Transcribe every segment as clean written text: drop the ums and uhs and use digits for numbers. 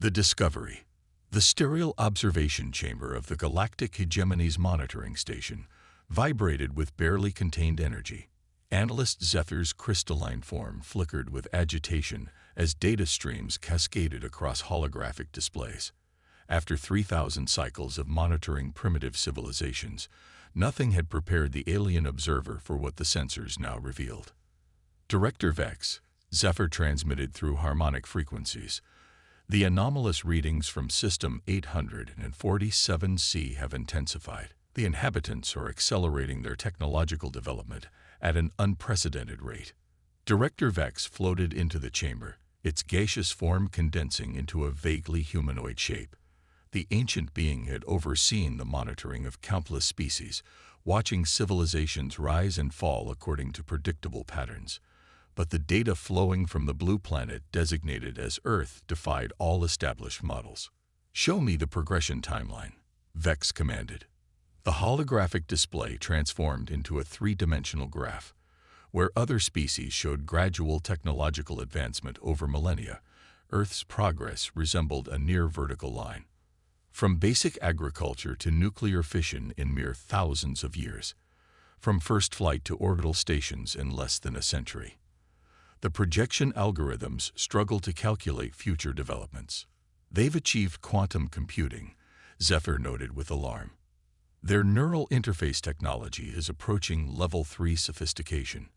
The discovery. The sterile observation chamber of the galactic hegemony's monitoring station vibrated with barely contained energy. Analyst Zephyr's crystalline form flickered with agitation as data streams cascaded across holographic displays. After 3,000 cycles of monitoring primitive civilizations, nothing had prepared the alien observer for what the sensors now revealed. Director Vex, Zephyr transmitted through harmonic frequencies. The anomalous readings from System 847C have intensified. The inhabitants are accelerating their technological development at an unprecedented rate. Director Vex floated into the chamber, its gaseous form condensing into a vaguely humanoid shape. The ancient being had overseen the monitoring of countless species, watching civilizations rise and fall according to predictable patterns. But the data flowing from the blue planet designated as Earth defied all established models. "Show me the progression timeline," Vex commanded. The holographic display transformed into a three-dimensional graph. Where other species showed gradual technological advancement over millennia, Earth's progress resembled a near-vertical line. From basic agriculture to nuclear fission in mere thousands of years. From first flight to orbital stations in less than a century. The projection algorithms struggle to calculate future developments. "They've achieved quantum computing," Zephyr noted with alarm. "Their neural interface technology is approaching level 3 sophistication.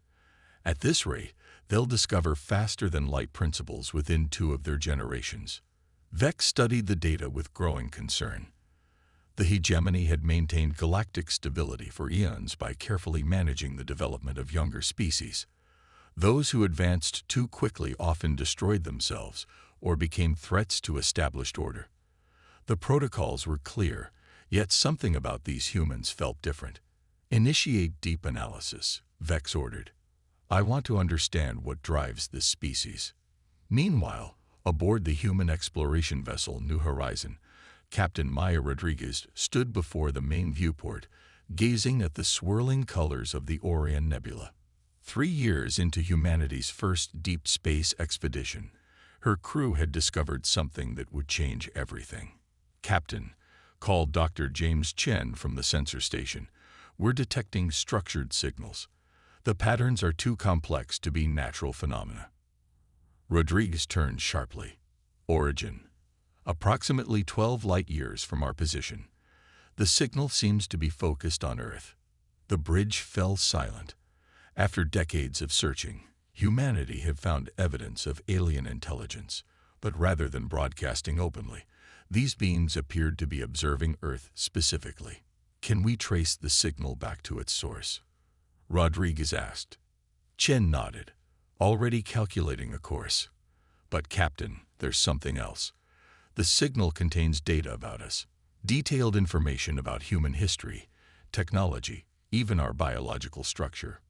At this rate, they'll discover faster-than-light principles within 2 of their generations." Vex studied the data with growing concern. The hegemony had maintained galactic stability for eons by carefully managing the development of younger species. Those who advanced too quickly often destroyed themselves or became threats to established order. The protocols were clear, yet something about these humans felt different. "Initiate deep analysis," Vex ordered. "I want to understand what drives this species." Meanwhile, aboard the human exploration vessel New Horizon, Captain Maya Rodriguez stood before the main viewport, gazing at the swirling colors of the Orion Nebula. 3 years into humanity's first deep space expedition, her crew had discovered something that would change everything. "Captain," called Dr. James Chen from the sensor station, "we're detecting structured signals. The patterns are too complex to be natural phenomena." Rodriguez turned sharply. "Origin. Approximately 12 light-years from our position. The signal seems to be focused on Earth." The bridge fell silent. After decades of searching, humanity had found evidence of alien intelligence, but rather than broadcasting openly, these beings appeared to be observing Earth specifically. "Can we trace the signal back to its source?" Rodriguez asked. Chen nodded, already calculating a course. "But Captain, there's something else. The signal contains data about us, detailed information about human history, technology, even our biological structure."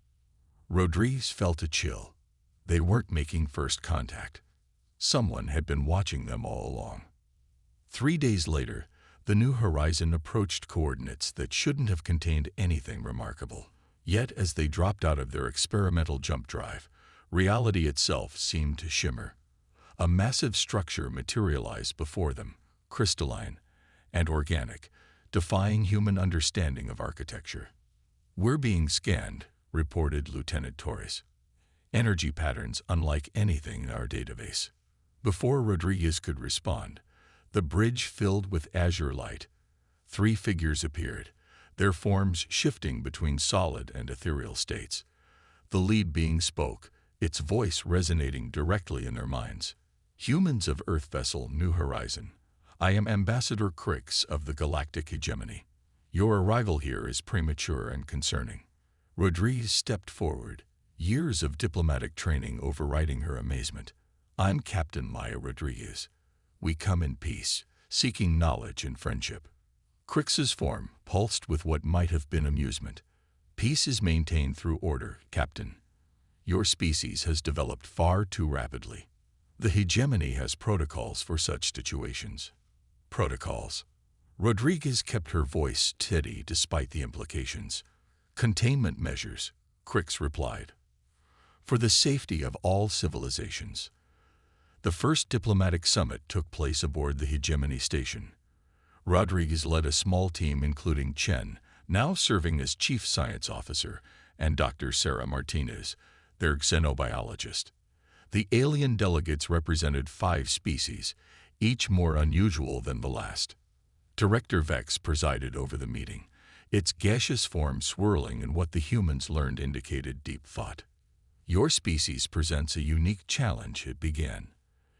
Rodriguez felt a chill. They weren't making first contact. Someone had been watching them all along. 3 days later, the New Horizon approached coordinates that shouldn't have contained anything remarkable. Yet as they dropped out of their experimental jump drive, reality itself seemed to shimmer. A massive structure materialized before them, crystalline and organic, defying human understanding of architecture. "We're being scanned," reported Lieutenant Torres. "Energy patterns unlike anything in our database." Before Rodriguez could respond, the bridge filled with azure light. 3 figures appeared, their forms shifting between solid and ethereal states. The lead being spoke, its voice resonating directly in their minds. "Humans of Earth vessel New Horizon, I am Ambassador Crix of the Galactic Hegemony. Your arrival here is premature and concerning." Rodriguez stepped forward, years of diplomatic training overriding her amazement. "I'm Captain Maya Rodriguez. We come in peace, seeking knowledge and friendship." Crix's form pulsed with what might have been amusement. "Peace is maintained through order, Captain. Your species has developed far too rapidly. The hegemony has protocols for such situations." "Protocols?" Rodriguez kept her voice steady despite the implications. "Containment measures," Crix replied. "For the safety of all civilizations." The first diplomatic summit took place aboard the Hegemony station. Rodriguez led a small team including Chen, now serving as Chief Science Officer, and Dr. Sarah Martinez, their xenobiologist. The alien delegates represented 5 species, each more unusual than the last. Director Vex presided over the meeting, its gaseous form swirling in what the humans learned indicated deep thought. "Your species presents a unique challenge," it began.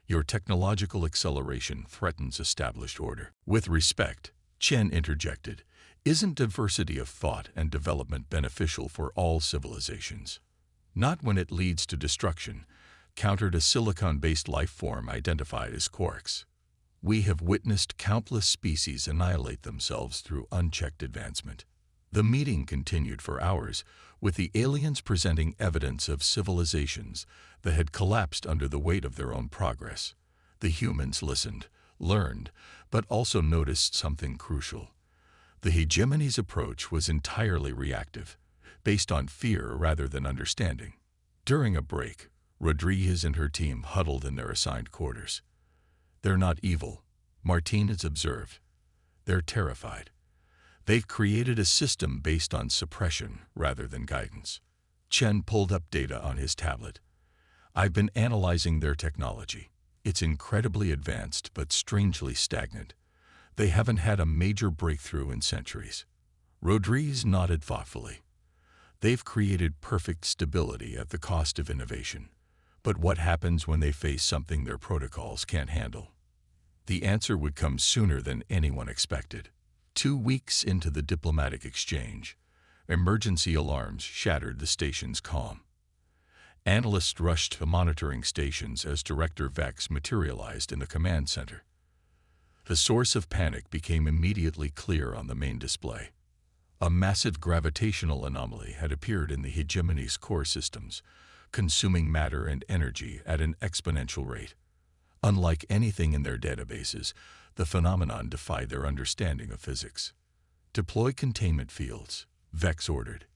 "Your technological acceleration threatens established order." With respect, Chen interjected, "Isn't diversity of thought and development beneficial for all civilizations?" "Not when it leads to destruction," countered a silicon-based life form identified as Quarks. "We have witnessed countless species annihilate themselves through unchecked advancement." The meeting continued for hours, with the aliens presenting evidence of civilizations that had collapsed under the weight of their own progress. The humans listened, learned, but also noticed something crucial. The Hegemony's approach was entirely reactive, based on fear rather than understanding. During a break, Rodriguez and her team huddled in their assigned quarters. "They're not evil," Martinez observed. "They're terrified. They've created a system based on suppression rather than guidance." Chen pulled up data on his tablet. "I've been analyzing their technology. It's incredibly advanced but strangely stagnant. They haven't had a major breakthrough in centuries." Rodriguez nodded thoughtfully. "They've created perfect stability at the cost of innovation. But what happens when they face something their protocols can't handle?" The answer would come sooner than anyone expected. 2 weeks into the diplomatic exchange, emergency alarms shattered the station's calm. Analysts rushed to monitoring stations as Director Vex materialized in the command center. The source of panic became immediately clear on the main display. A massive gravitational anomaly had appeared in the Hegemony's core systems, consuming matter and energy at an exponential rate. Unlike anything in their databases, the phenomenon defied their understanding of physics. "Deploy containment fields," Vex ordered.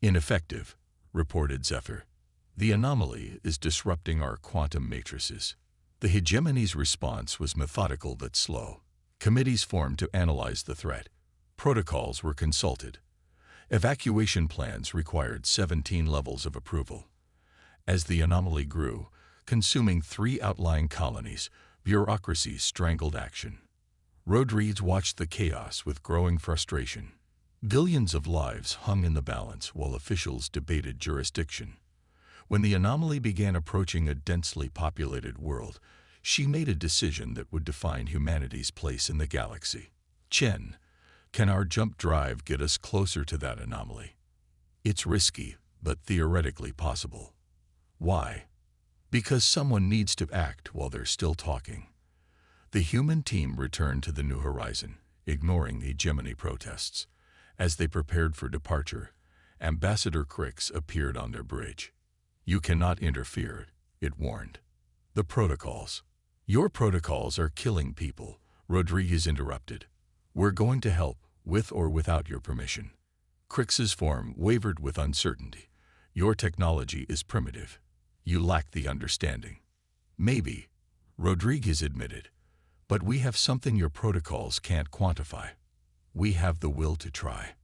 "Ineffective," reported Zephyr. "The anomaly is disrupting our quantum matrices." The Hegemony's response was methodical but slow. Committees formed to analyze the threat. Protocols were consulted. Evacuation plans required 17 levels of approval. As the anomaly grew, consuming 3 outlying colonies, bureaucracy strangled action. Rodriguez watched the chaos with growing frustration. Billions of lives hung in the balance while officials debated jurisdiction. When the anomaly began approaching a densely populated world, she made a decision that would define humanity's place in the galaxy. "Chen, can our jump drive get us closer to that anomaly?" "It's risky, but theoretically possible." "Why?" "Because someone needs to act while they're still talking." The human team returned to the New Horizon, ignoring the Hegemony protests. As they prepared for departure, Ambassador Crix appeared on their bridge. "You cannot interfere," it warned. "The protocols." "Your protocols are killing people," Rodriguez interrupted. "We're going to help, with or without your permission." Crix's form wavered with uncertainty. "Your technology is primitive. You lack the understanding." "Maybe," Rodriguez admitted, "but we have something your protocols can't quantify. We have the will to try."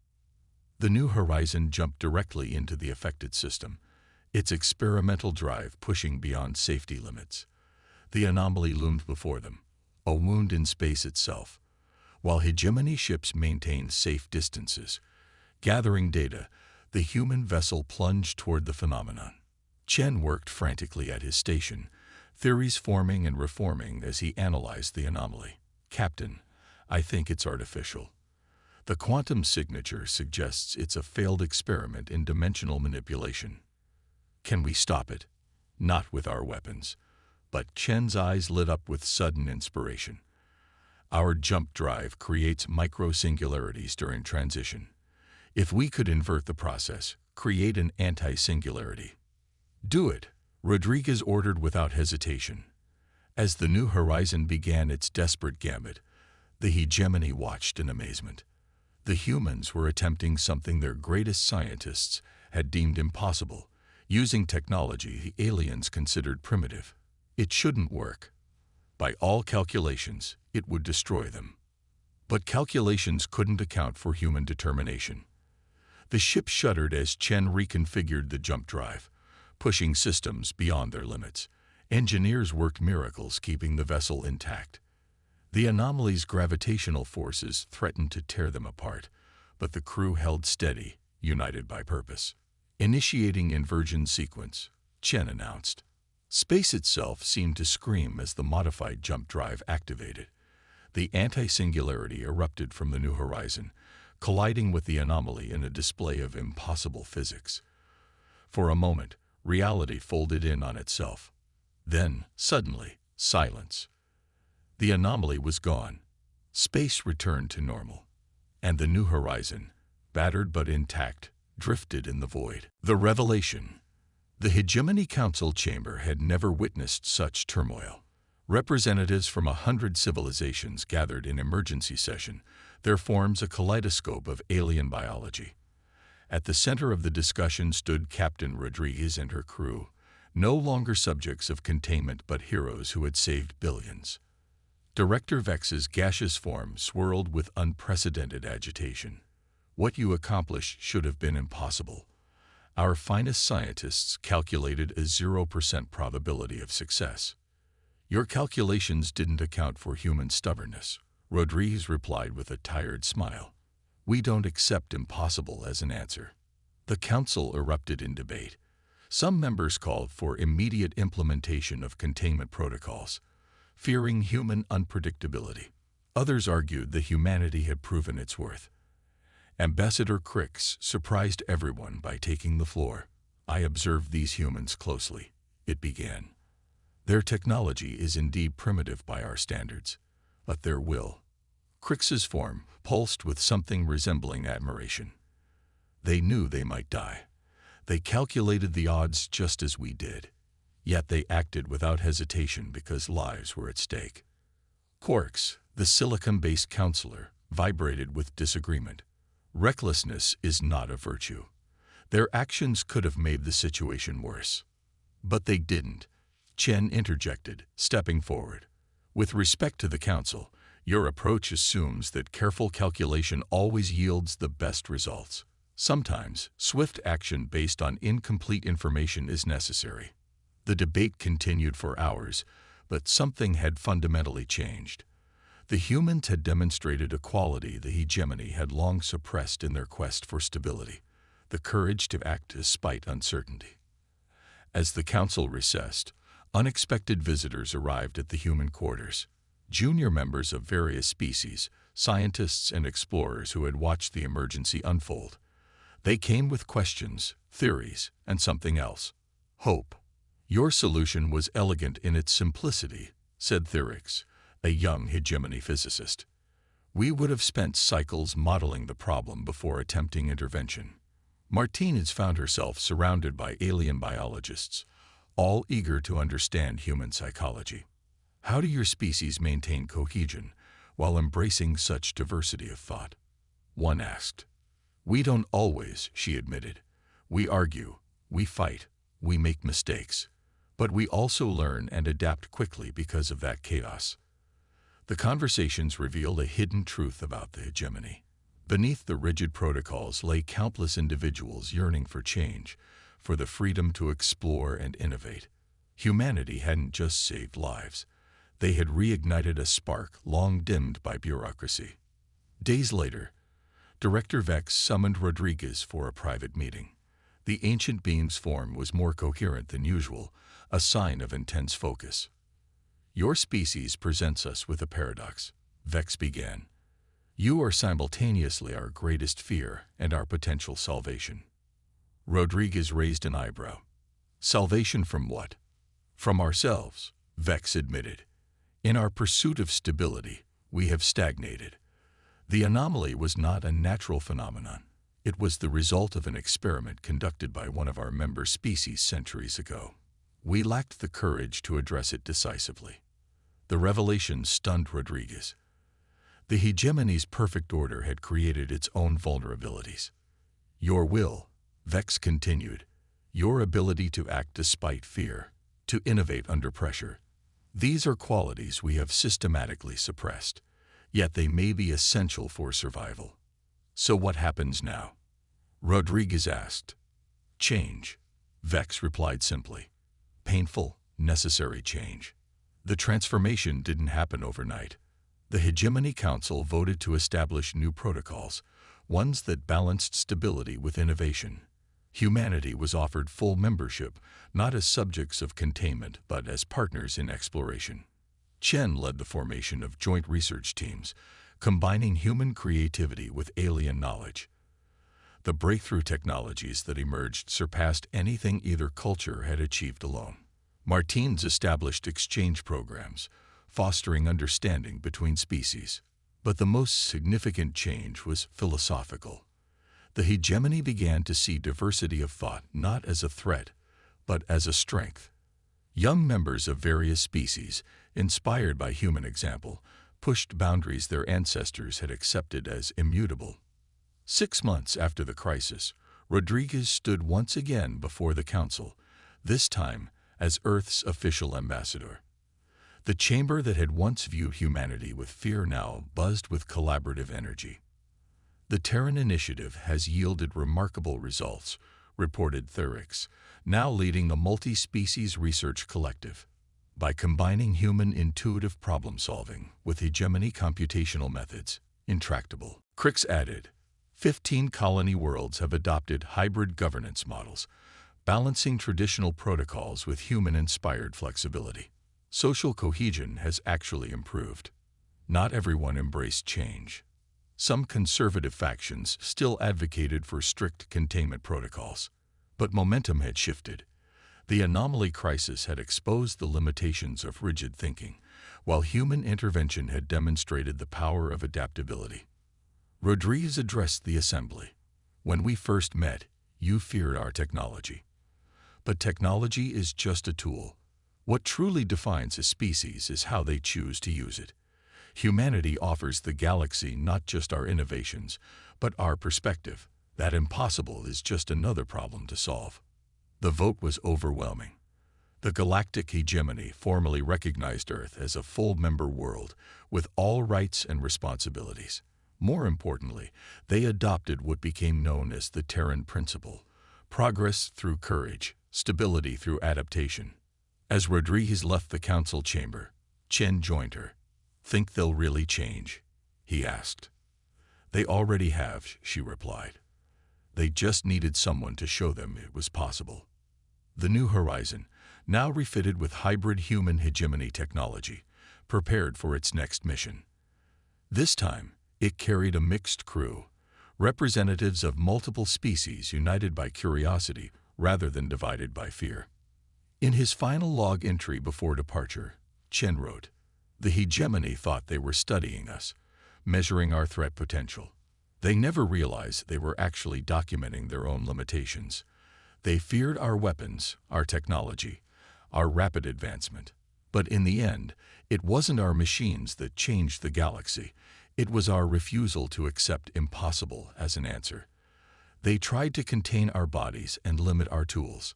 The New Horizon jumped directly into the affected system, its experimental drive pushing beyond safety limits. The anomaly loomed before them, a wound in space itself, while Hegemony ships maintained safe distances. Gathering data, the human vessel plunged toward the phenomenon. Chen worked frantically at his station, theories forming and reforming as he analyzed the anomaly. "Captain, I think it's artificial. The quantum signature suggests it's a failed experiment in dimensional manipulation." "Can we stop it?" "Not with our weapons." But Chen's eyes lit up with sudden inspiration. "Our jump drive creates micro-singularities during transition. If we could invert the process, create an anti-singularity." "Do it," Rodriguez ordered without hesitation. As the New Horizon began its desperate gambit, the Hegemony watched in amazement. The humans were attempting something their greatest scientists had deemed impossible, using technology the aliens considered primitive. "It shouldn't work," By all calculations, it would destroy them. But calculations couldn't account for human determination. The ship shuddered as Chen reconfigured the jump drive, pushing systems beyond their limits. Engineers worked miracles keeping the vessel intact. The anomaly's gravitational forces threatened to tear them apart, but the crew held steady, united by purpose. Initiating inversion sequence, Chen announced. Space itself seemed to scream as the modified jump drive activated. The anti-singularity erupted from the new horizon, colliding with the anomaly in a display of impossible physics. For a moment, reality folded in on itself. Then, suddenly, silence. The anomaly was gone. Space returned to normal. And the new horizon, battered but intact, drifted in the void. The revelation. The Hegemony Council chamber had never witnessed such turmoil. Representatives from 100 civilizations gathered in emergency session, their forms a kaleidoscope of alien biology. At the center of the discussion stood Captain Rodriguez and her crew, no longer subjects of containment but heroes who had saved billions. Director Vex's gaseous form swirled with unprecedented agitation. What you accomplished should have been impossible. Our finest scientists calculated a 0% probability of success. Your calculations didn't account for human stubbornness, Rodriguez replied with a tired smile. We don't accept impossible as an answer. The council erupted in debate. Some members called for immediate implementation of containment protocols, fearing human unpredictability. Others argued that humanity had proven its worth. Ambassador Crix surprised everyone by taking the floor. I observed these humans closely, it began. Their technology is indeed primitive by our standards, but their will. Crix's form pulsed with something resembling admiration. They knew they might die. They calculated the odds just as we did. Yet they acted without hesitation because lives were at stake. Quarks, the silicon-based counselor, vibrated with disagreement. Recklessness is not a virtue. Their actions could have made the situation worse. But they didn't. Chen interjected, stepping forward. With respect to the council, your approach assumes that careful calculation always yields the best results. Sometimes, swift action based on incomplete information is necessary. The debate continued for hours, but something had fundamentally changed. The humans had demonstrated a quality the hegemony had long suppressed in their quest for stability, the courage to act despite uncertainty. As the council recessed, unexpected visitors arrived at the human quarters. Junior members of various species, scientists and explorers who had watched the emergency unfold. They came with questions, theories, and something else. Hope. Your solution was elegant in its simplicity, said Thyrix, a young hegemony physicist. We would have spent cycles modeling the problem before attempting intervention. Martinez found herself surrounded by alien biologists, all eager to understand human psychology. How do your species maintain cohesion while embracing such diversity of thought? One asked. We don't always, she admitted. We argue, we fight, we make mistakes. But we also learn and adapt quickly because of that chaos. The conversations revealed a hidden truth about the hegemony. Beneath the rigid protocols lay countless individuals yearning for change, for the freedom to explore and innovate. Humanity hadn't just saved lives. They had reignited a spark long dimmed by bureaucracy. Days later, Director Vex summoned Rodriguez for a private meeting. The ancient being's form was more coherent than usual, a sign of intense focus. Your species presents us with a paradox, Vex began. You are simultaneously our greatest fear and our potential salvation. Rodriguez raised an eyebrow. Salvation from what? From ourselves, Vex admitted. In our pursuit of stability, we have stagnated. The anomaly was not a natural phenomenon. It was the result of an experiment conducted by one of our member species centuries ago. We lacked the courage to address it decisively. The revelation stunned Rodriguez. The hegemony's perfect order had created its own vulnerabilities. Your will, Vex continued, your ability to act despite fear, to innovate under pressure. These are qualities we have systematically suppressed, yet they may be essential for survival. So what happens now? Rodriguez asked. Change. Vex replied simply. Painful, necessary change. The transformation didn't happen overnight. The Hegemony Council voted to establish new protocols, ones that balanced stability with innovation. Humanity was offered full membership, not as subjects of containment, but as partners in exploration. Chen led the formation of joint research teams, combining human creativity with alien knowledge. The breakthrough technologies that emerged surpassed anything either culture had achieved alone. Martins established exchange programs, fostering understanding between species. But the most significant change was philosophical. The hegemony began to see diversity of thought not as a threat, but as a strength. Young members of various species, inspired by human example, pushed boundaries their ancestors had accepted as immutable. 6 months after the crisis, Rodriguez stood once again before the council, this time as Earth's official ambassador. The chamber that had once viewed humanity with fear now buzzed with collaborative energy. The Terran Initiative has yielded remarkable results, reported Thurix, now leading the multi-species research collective. By combining human intuitive problem-solving with hegemony computational methods, intractable. Crix added, 15 colony worlds have adopted hybrid governance models, balancing traditional protocols with human-inspired flexibility. Social cohesion has actually improved. Not everyone embraced change. Some conservative factions still advocated for strict containment protocols. But momentum had shifted. The anomaly crisis had exposed the limitations of rigid thinking, while human intervention had demonstrated the power of adaptability. Rodriguez addressed the assembly. When we first met, you feared our technology. But technology is just a tool. What truly defines a species is how they choose to use it. Humanity offers the galaxy not just our innovations, but our perspective. That impossible is just another problem to solve. The vote was overwhelming. The galactic hegemony formally recognized Earth as a full member world with all rights and responsibilities. More importantly, they adopted what became known as the Terran Principle: progress through courage, stability through adaptation. As Rodriguez left the council chamber, Chen joined her. Think they'll really change? He asked. They already have, she replied. They just needed someone to show them it was possible. The New Horizon, now refitted with hybrid human hegemony technology, prepared for its next mission. This time, it carried a mixed crew, representatives of multiple species united by curiosity rather than divided by fear. In his final log entry before departure, Chen wrote, "The hegemony thought they were studying us, measuring our threat potential. They never realized they were actually documenting their own limitations. They feared our weapons, our technology, our rapid advancement. But in the end, it wasn't our machines that changed the galaxy. It was our refusal to accept impossible as an answer. They tried to contain our bodies and limit our tools.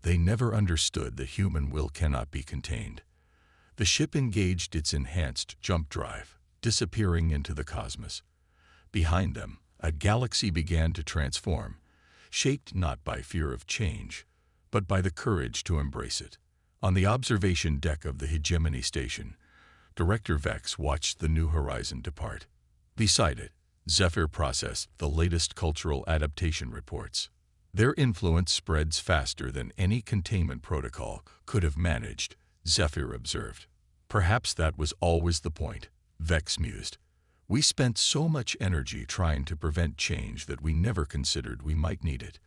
They never understood that human will cannot be contained." The ship engaged its enhanced jump drive, disappearing into the cosmos. Behind them, a galaxy began to transform, shaped not by fear of change, but by the courage to embrace it. On the observation deck of the Hegemony Station, Director Vex watched the New Horizon depart. Beside it, Zephyr processed the latest cultural adaptation reports. Their influence spreads faster than any containment protocol could have managed, Zephyr observed. Perhaps that was always the point, Vex mused. We spent so much energy trying to prevent change that we never considered we might need it.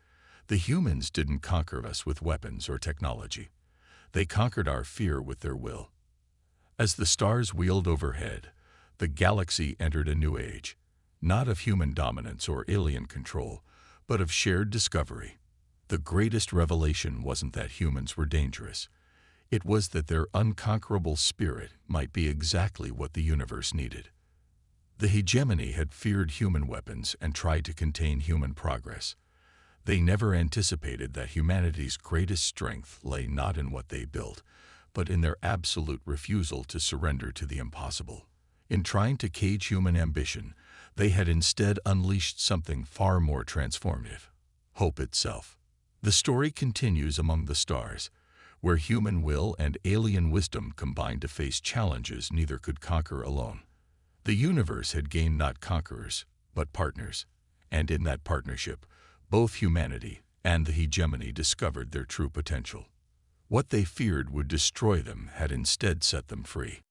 The humans didn't conquer us with weapons or technology. They conquered our fear with their will. As the stars wheeled overhead, the galaxy entered a new age, not of human dominance or alien control, but of shared discovery. The greatest revelation wasn't that humans were dangerous. It was that their unconquerable spirit might be exactly what the universe needed. The hegemony had feared human weapons and tried to contain human progress. They never anticipated that humanity's greatest strength lay not in what they built, but in their absolute refusal to surrender to the impossible. In trying to cage human ambition, they had instead unleashed something far more transformative: hope itself. The story continues among the stars, where human will and alien wisdom combine to face challenges neither could conquer alone. The universe had gained not conquerors, but partners, and in that partnership, both humanity and the hegemony discovered their true potential. What they feared would destroy them had instead set them free.